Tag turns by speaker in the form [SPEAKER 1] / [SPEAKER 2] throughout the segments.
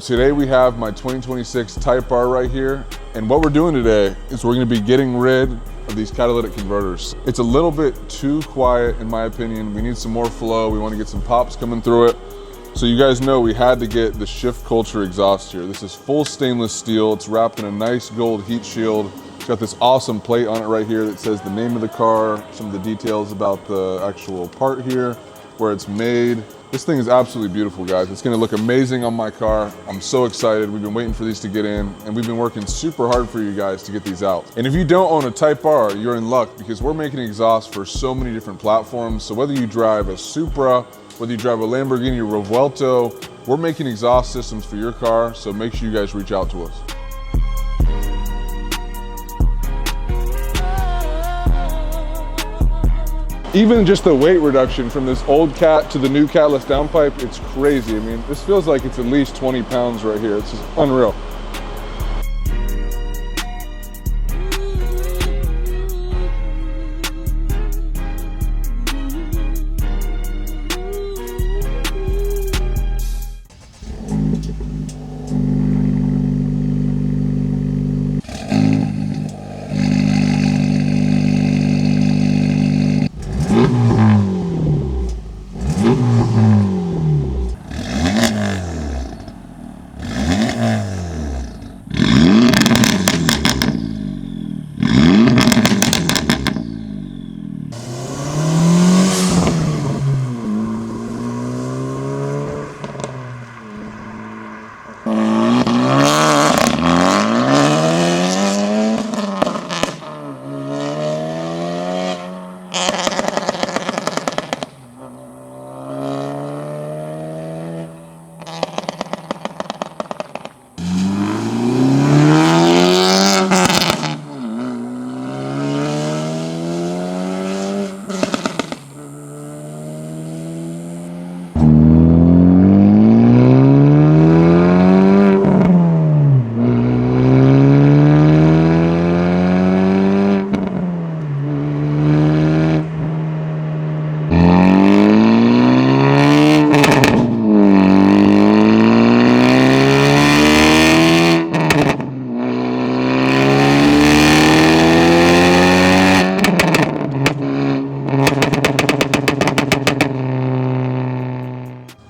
[SPEAKER 1] Today we have my 2026 Type R right here, and what we're doing today is we're going to be getting rid of these catalytic converters. It's a little bit too quiet in my opinion. We need some more flow. We want to get some pops coming through it. So you guys know we had to get the Shift Culture exhaust here. This is full stainless steel. It's wrapped in a nice gold heat shield. It's got this awesome plate on it right here that says the name of the car, some of the details about the actual part here, where it's made. This thing is absolutely beautiful, guys. It's gonna look amazing on my car. I'm so excited. We've been waiting for these to get in, and we've been working super hard for you guys to get these out. And if you don't own a Type R, you're in luck, because we're making exhaust for so many different platforms. So whether you drive a Supra, whether you drive a Lamborghini or Revuelto, we're making exhaust systems for your car, so make sure you guys reach out to us. Even just the weight reduction from this old Cat to the new CATLESS Downpipe, it's crazy. I mean, this feels like it's at least 20 pounds right here. It's just unreal.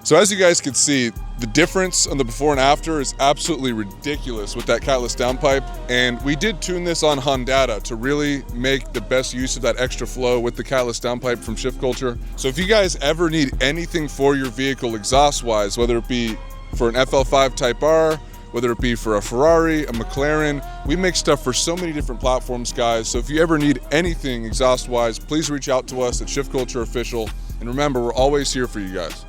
[SPEAKER 1] So as you guys can see, the difference on the before and after is absolutely ridiculous with that CATLESS Downpipe. And we did tune this on Honda to really make the best use of that extra flow with the CATLESS Downpipe from Shift Culture. So if you guys ever need anything for your vehicle exhaust-wise, whether it be for an FL5 Type R, whether it be for a Ferrari, a McLaren, we make stuff for so many different platforms, guys. So if you ever need anything exhaust-wise, please reach out to us at Shift Culture Official. And remember, we're always here for you guys.